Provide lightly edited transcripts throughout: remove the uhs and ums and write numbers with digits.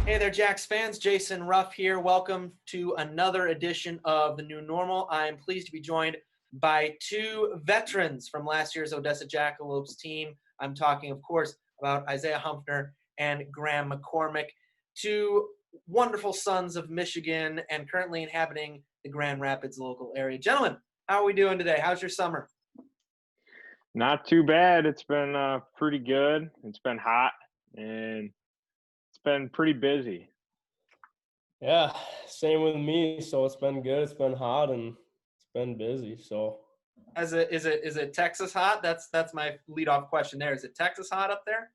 Hey there, Jacks fans. Jason Ruff here. Welcome to another edition of The New Normal. I am pleased to be joined by two veterans from last year's Odessa Jackalopes team. I'm talking, of course, about Isaiah Huempfner and Gramm McCormack, two wonderful sons of Michigan and currently inhabiting the Grand Rapids local area. Gentlemen, how are we doing today? How's your summer? Not too bad. It's been pretty good. It's been hot and it's been pretty busy. Yeah, same with me. So it's been good. It's been hot and it's been busy. So Is it Texas hot? That's my leadoff question there. Is it Texas hot up there?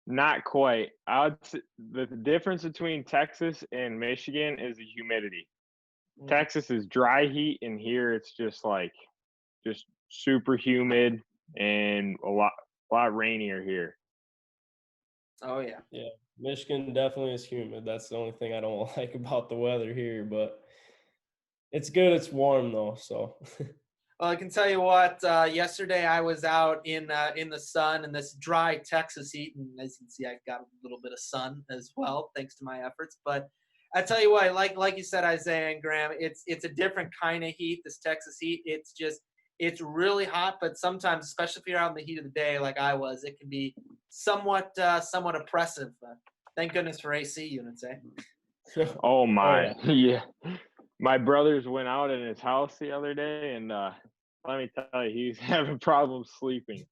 Not quite. The difference between Texas and Michigan is the humidity. Texas is dry heat, and here it's just super humid and a lot rainier here. Oh yeah. yeah, Michigan definitely is humid. That's the only thing I don't like about the weather here. But it's good. It's warm though. So Well, I can tell you what. Yesterday I was out in the sun in this dry Texas heat, and as you can see, I got a little bit of sun as well, thanks to my efforts. But I tell you what, like you said, Isaiah and Gramm, it's a different kind of heat. This Texas heat, it's really hot, but sometimes, especially if you're out in the heat of the day, like I was, it can be somewhat oppressive. Thank goodness for AC units, eh? Oh my, yeah. yeah. My brothers went out in his house the other day, and let me tell you, he's having problems sleeping.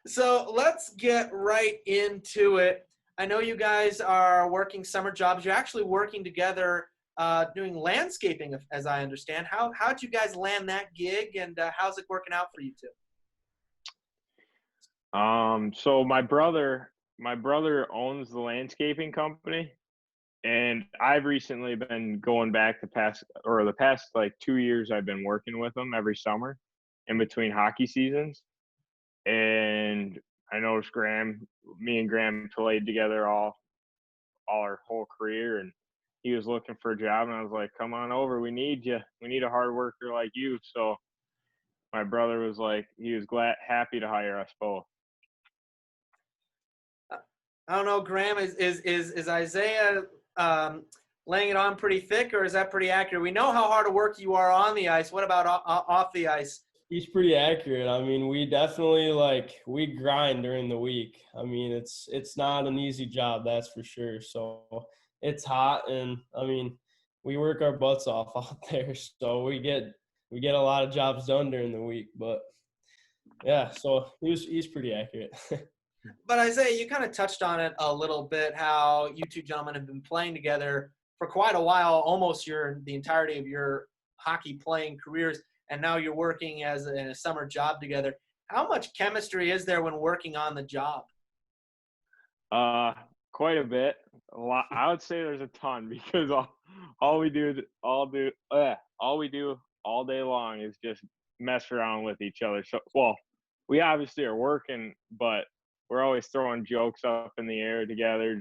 So let's get right into it. I know you guys are working summer jobs. You're actually working together doing landscaping, as I understand. How'd you guys land that gig, and how's it working out for you two? So my brother owns the landscaping company, and I've recently been going back the past like 2 years. I've been working with him every summer in between hockey seasons, and I noticed me and Graham played together all our whole career, and he was looking for a job, and I was like, "Come on over, we need you. We need a hard worker like you." So my brother was like, he was happy to hire us both. I don't know, Gramm, is Isaiah laying it on pretty thick, or is that pretty accurate? We know how hard a work you are on the ice. What about off the ice? He's pretty accurate. I mean, we definitely we grind during the week. I mean, it's not an easy job, that's for sure. So it's hot, and I mean, we work our butts off out there. So we get a lot of jobs done during the week. But yeah, so he's pretty accurate. But Isaiah, you kind of touched on it a little bit, how you two gentlemen have been playing together for quite a while, almost the entirety of your hockey playing careers, and now you're working in a summer job together. How much chemistry is there when working on the job? Quite a bit. A lot. I would say there's a ton because all we do all day long is just mess around with each other. So, well, we obviously are working, but we're always throwing jokes up in the air together,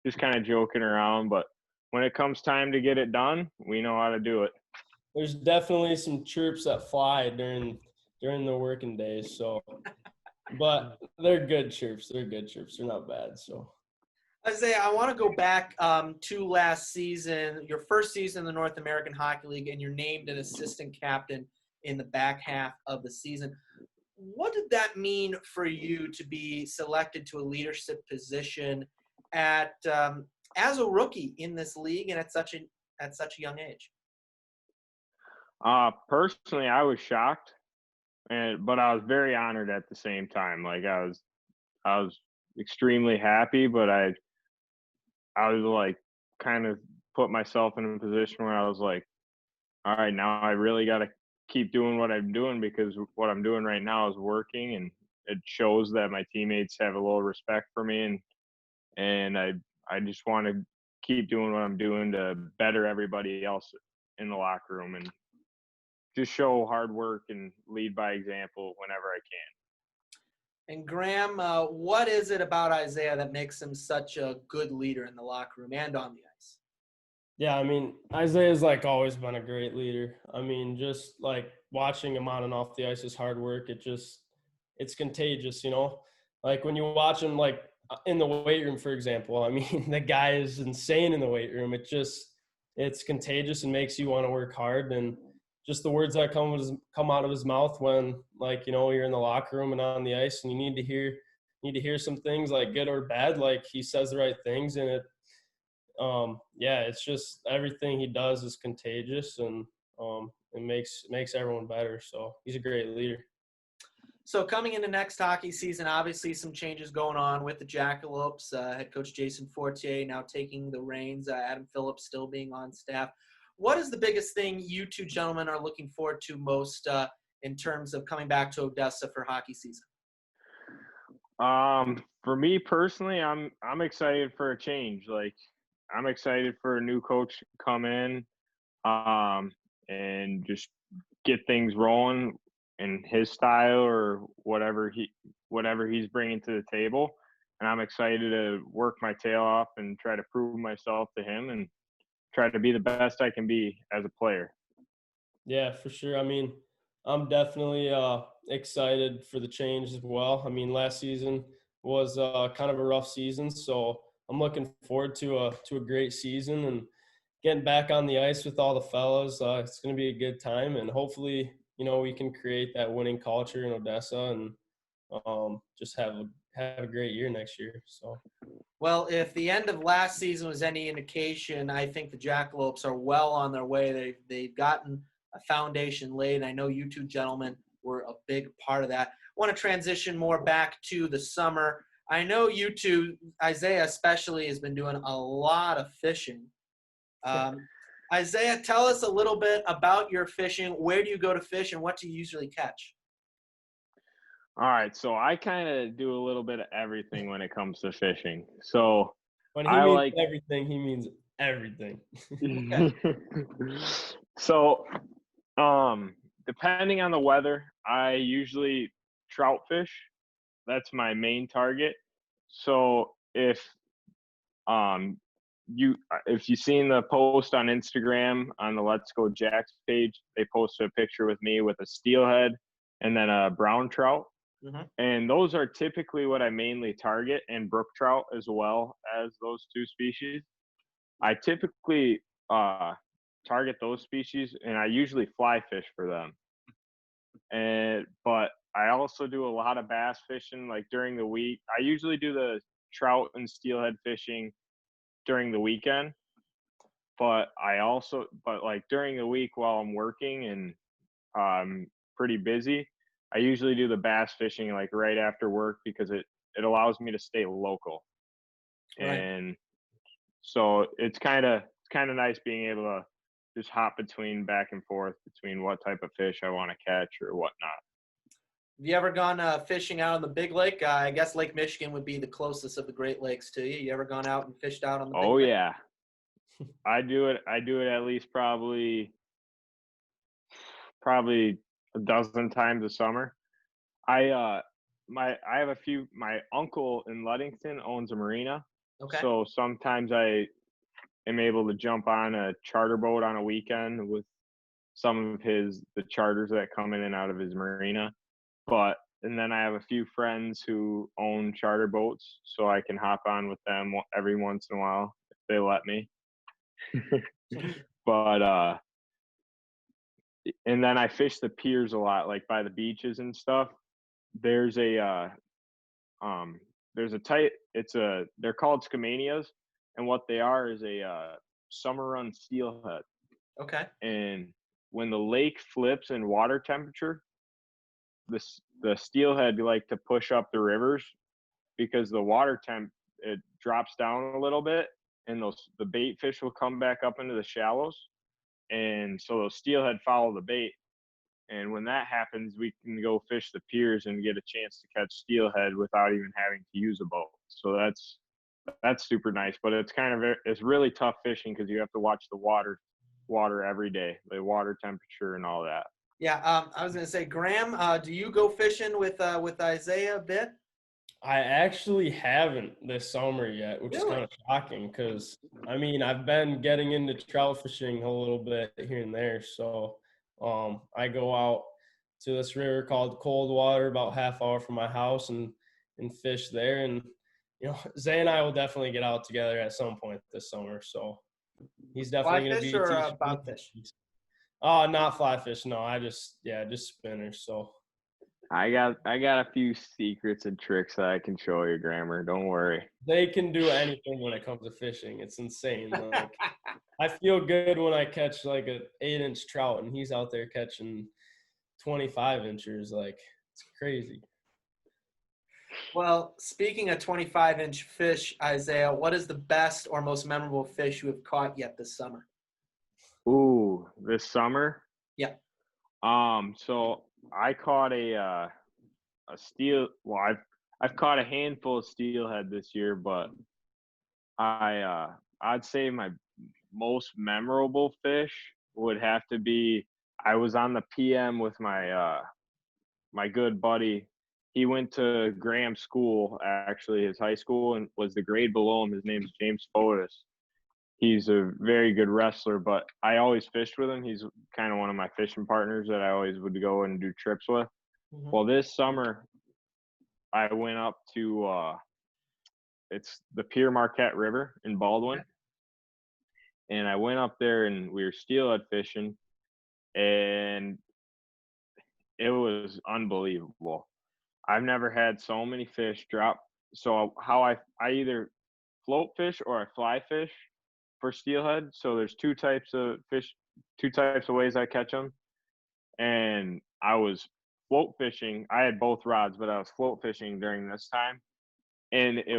just kind of joking around. But when it comes time to get it done, we know how to do it. There's definitely some chirps that fly during the working days. So, but they're good chirps. They're good chirps. They're not bad. So. Isaiah, I want to go back to last season, your first season in the North American Hockey League, and you're named an assistant captain in the back half of the season. What did that mean for you to be selected to a leadership position as a rookie in this league and at such a young age? Personally, I was shocked, but I was very honored at the same time. Like I was extremely happy, but I was like kind of put myself in a position where I was like, all right, now I really got to keep doing what I'm doing because what I'm doing right now is working, and it shows that my teammates have a little respect for me, and I just want to keep doing what I'm doing to better everybody else in the locker room and just show hard work and lead by example whenever I can. And Gramm, what is it about Isaiah that makes him such a good leader in the locker room and on the ice? Yeah, I mean, Isaiah's always been a great leader. I mean, just watching him on and off the ice is hard work. It's contagious, you know. Like when you watch him, in the weight room, for example. I mean, the guy is insane in the weight room. It's contagious and makes you want to work hard. And just the words that come out of his mouth when, like, you know, you're in the locker room and on the ice, and you need to hear some things, like good or bad. Like, he says the right things, and yeah, it's just everything he does is contagious, and it makes everyone better. So he's a great leader. So coming into next hockey season, obviously some changes going on with the Jackalopes. Head coach Jason Fortier now taking the reins. Adam Phillips still being on staff. What is the biggest thing you two gentlemen are looking forward to most in terms of coming back to Odessa for hockey season? For me personally, I'm excited for a change. Like, I'm excited for a new coach to come in, and just get things rolling in his style or whatever he's bringing to the table. And I'm excited to work my tail off and try to prove myself to him and try to be the best I can be as a player. Yeah, for sure. I mean, I'm definitely excited for the change as well. I mean, last season was kind of a rough season, so I'm looking forward to a great season and getting back on the ice with all the fellas. It's going to be a good time, and hopefully, you know, we can create that winning culture in Odessa and just have a great year next year. So. Well, if the end of last season was any indication, I think the Jackalopes are well on their way. They've gotten a foundation laid. I know you two gentlemen were a big part of that. I want to transition more back to the summer. I know you two, Isaiah especially, has been doing a lot of fishing. Isaiah, tell us a little bit about your fishing. Where do you go to fish, and what do you usually catch? All right, so I kind of do a little bit of everything when it comes to fishing. So When he I means like everything, he means everything. So, depending on the weather, I usually trout fish. That's my main target. So um if you've seen the post on Instagram on the Let's Go Jacks page, they posted a picture with me with a steelhead and then a brown trout. Mm-hmm. And those are typically what I mainly target, and brook trout as well as those two species. I typically target those species, and I usually fly fish for them. But I also do a lot of bass fishing, like during the week. I usually do the trout and steelhead fishing during the weekend, but like during the week while I'm working and pretty busy, I usually do the bass fishing like right after work because it allows me to stay local. Right. And so it's kind of nice being able to just hop back and forth between what type of fish I want to catch or whatnot. Have you ever gone fishing out on the big lake? I guess Lake Michigan would be the closest of the Great Lakes to you. You ever gone out and fished out on the big lake? Yeah. I do it at least probably a dozen times a summer. I have my uncle in Ludington owns a marina. Okay. So sometimes I am able to jump on a charter boat on a weekend with some of the charters that come in and out of his marina. And then I have a few friends who own charter boats, so I can hop on with them every once in a while if they let me. But and then I fish the piers a lot, like by the beaches and stuff. There's a type. They're called Skamanias, and what they are is a summer run steelhead. Okay. And when the lake flips in water temperature, the steelhead like to push up the rivers because the water temp it drops down a little bit, and the bait fish will come back up into the shallows, and so those steelhead follow the bait. And when that happens, we can go fish the piers and get a chance to catch steelhead without even having to use a boat. So that's super nice, but it's really tough fishing because you have to watch the water every day, the water temperature and all that. Yeah, I was gonna say, Gramm, do you go fishing with Isaiah a bit? I actually haven't this summer yet, which is kind of shocking because, I mean, I've been getting into trout fishing a little bit here and there. So I go out to this river called Coldwater, about half hour from my house, and fish there. And Zay and I will definitely get out together at some point this summer. So he's definitely going to Fly be fish or teaching. bob fish? Oh, not fly fish. No, just spinners. So I got a few secrets and tricks that I can show you, Grammar. Don't worry. they can do anything when it comes to fishing. It's insane. Like I feel good when I catch like an 8-inch trout and he's out there catching 25 inches. Like it's crazy. Well, speaking of 25-inch fish, Isaiah, what is the best or most memorable fish you have caught yet this summer? Ooh, this summer? Yeah. So I caught a steel. Well, I've caught a handful of steelhead this year, but I'd say my most memorable fish would have to be I was on the PM with my good buddy. He went to Gramm school, actually, his high school, and was the grade below him. His name's James Fotis. He's a very good wrestler, but I always fished with him. He's kind of one of my fishing partners that I always would go and do trips with. Mm-hmm. Well, this summer I went up to it's the Pier Marquette River in Baldwin. And I went up there and we were steelhead fishing, and it was unbelievable. I've never had so many fish drop. So how I either float fish or I fly fish for steelhead. So there's two types of fish, two types of ways I catch them. And I was float fishing. I had both rods, but I was float fishing during this time. And it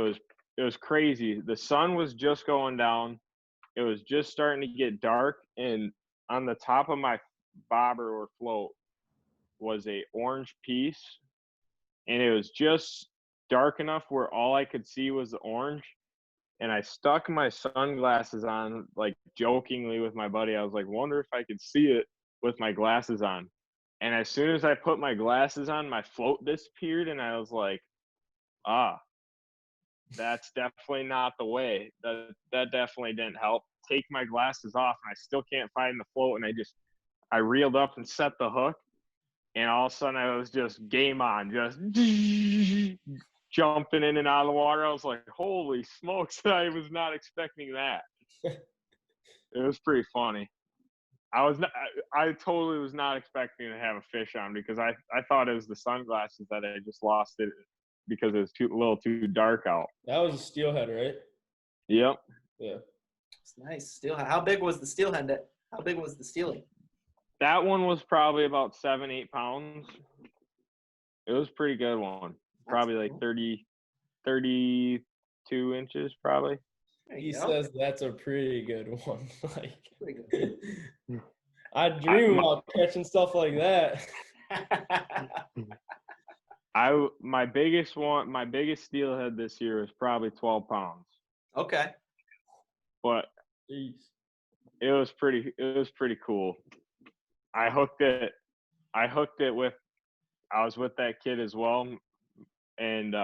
was crazy. The sun was just going down. It was just starting to get dark, and on the top of my bobber or float was a orange piece, and it was just dark enough where all I could see was the orange. And I stuck my sunglasses on, like jokingly with my buddy. I was like, wonder if I could see it with my glasses on. And as soon as I put my glasses on, my float disappeared, and I was like, that's definitely not the way. That definitely didn't help. Take my glasses off, and I still can't find the float. And I reeled up and set the hook, and all of a sudden I was just game on, just jumping in and out of the water. I was like, holy smokes, I was not expecting that. It was pretty funny. I totally was not expecting to have a fish on, because I thought it was the sunglasses that I just lost it because it was a little too dark out. That was a steelhead, right? Yep. Yeah. It's nice. Steelhead. How big was the steelhead? How big was the steeling? That one was probably about 7-8 pounds. It was a pretty good one. Probably like 32 inches, probably. He says that's a pretty good one. Like, pretty good. I dream about catching stuff like that. My biggest steelhead this year was probably 12 pounds. Okay. But Jeez. it was pretty cool. I hooked it with, I was with that kid as well, and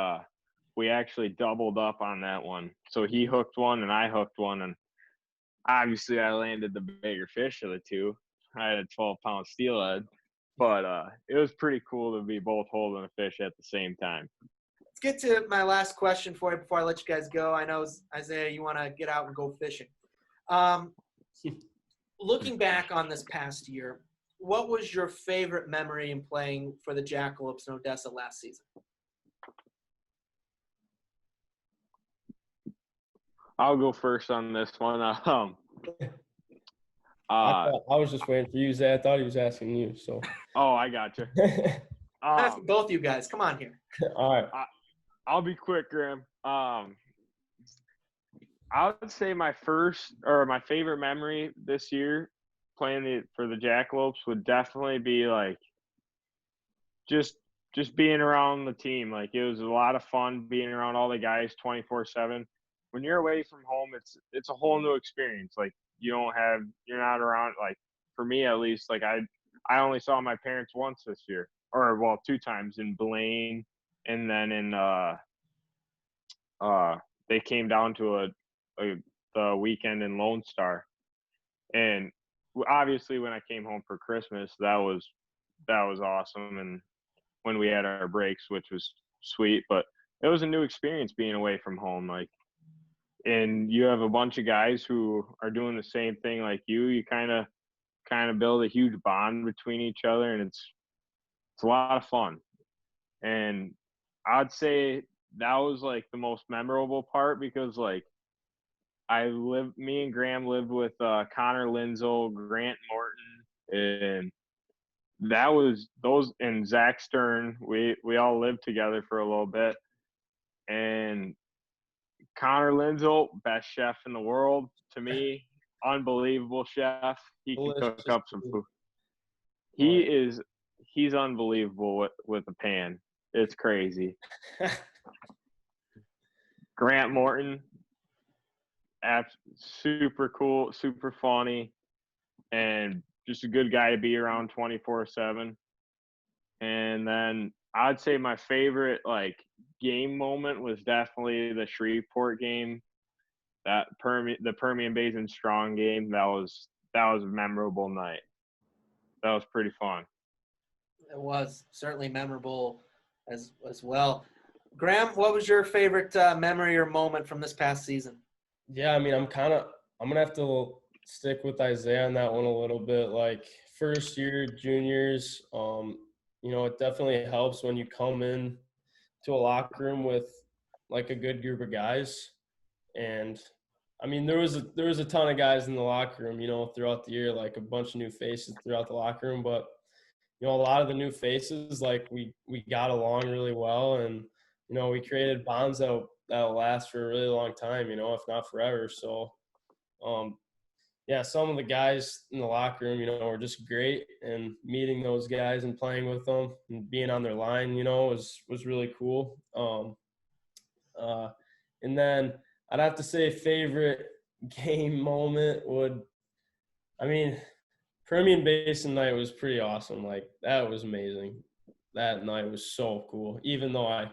we actually doubled up on that one. So he hooked one and I hooked one, and obviously I landed the bigger fish of the two. I had a 12-pound steelhead, but it was pretty cool to be both holding a fish at the same time. Let's get to my last question for you before I let you guys go. I know, Isaiah, you want to get out and go fishing. Looking back on this past year, what was your favorite memory in playing for the Jackalopes in Odessa last season? I'll go first on this one. I was just waiting for you, Zay. I thought he was asking you. So. Oh, I gotcha. Both you guys, come on here. All right. I'll be quick, Gramm. I would say my favorite memory this year playing for the Jackalopes would definitely be like just being around the team. Like, it was a lot of fun being around all the guys 24/7. When you're away from home, it's a whole new experience. Like, you're not around, like, for me at least, like I only saw my parents once this year, or well, 2 times, in Blaine, and then in they came down to the weekend in Lone Star. And obviously when I came home for Christmas, that was awesome, and when we had our breaks, which was sweet. But it was a new experience being away from home. Like, and you have a bunch of guys who are doing the same thing like you. You kind of build a huge bond between each other, and it's a lot of fun. And I'd say that was like the most memorable part because like me and Gramm lived with Connor Linzel, Grant Morton, and that was those and Zach Stern. We all lived together for a little bit, and Connor Linzel, best chef in the world to me, unbelievable chef. He can cook up some food. He's unbelievable with a pan. It's crazy. Grant Morton, super cool, super funny, and just a good guy to be around 24/7. And then I'd say my favorite like game moment was definitely the Shreveport game. The Permian Basin Strong game. That was a memorable night. That was pretty fun. It was certainly memorable as well. Gramm, what was your favorite memory or moment from this past season? Yeah, I mean, I'm gonna have to stick with Isaiah on that one a little bit. Like first year juniors, it definitely helps when you come in to a locker room with like a good group of guys. And I mean, there was a ton of guys in the locker room, throughout the year, like a bunch of new faces throughout the locker room. But a lot of the new faces, like we got along really well, and we created bonds that'll last for a really long time, if not forever. So, yeah, some of the guys in the locker room, were just great, and meeting those guys and playing with them and being on their line, was really cool. And then I'd have to say favorite game moment Permian Basin night was pretty awesome. Like that was amazing. That night was so cool. Even though I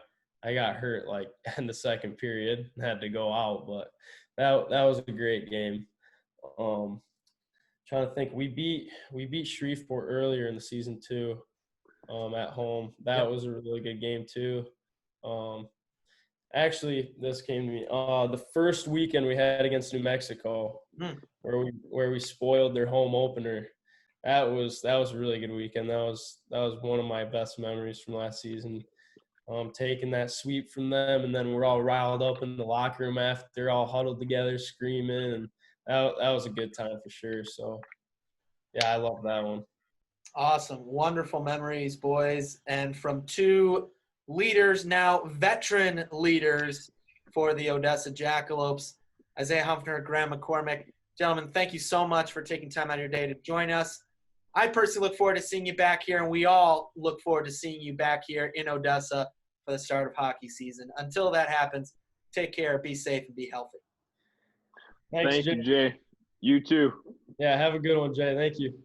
got hurt like in the second period, had to go out, but that was a great game. Trying to think, we beat Shreveport earlier in the season too, at home. That was a really good game too. Actually, this came to me. The first weekend we had against New Mexico, where we spoiled their home opener. That was a really good weekend. That was one of my best memories from last season. Taking that sweep from them, and then we're all riled up in the locker room after, all huddled together, screaming, and that was a good time for sure. So, yeah, I love that one. Awesome. Wonderful memories, boys. And from two leaders, now veteran leaders for the Odessa Jackalopes, Isaiah Huempfner, Gramm McCormack. Gentlemen, thank you so much for taking time out of your day to join us. I personally look forward to seeing you back here, and we all look forward to seeing you back here in Odessa for the start of hockey season. Until that happens, take care, be safe, and be healthy. Thanks, Thank you, Jay. You too. Yeah, have a good one, Jay. Thank you.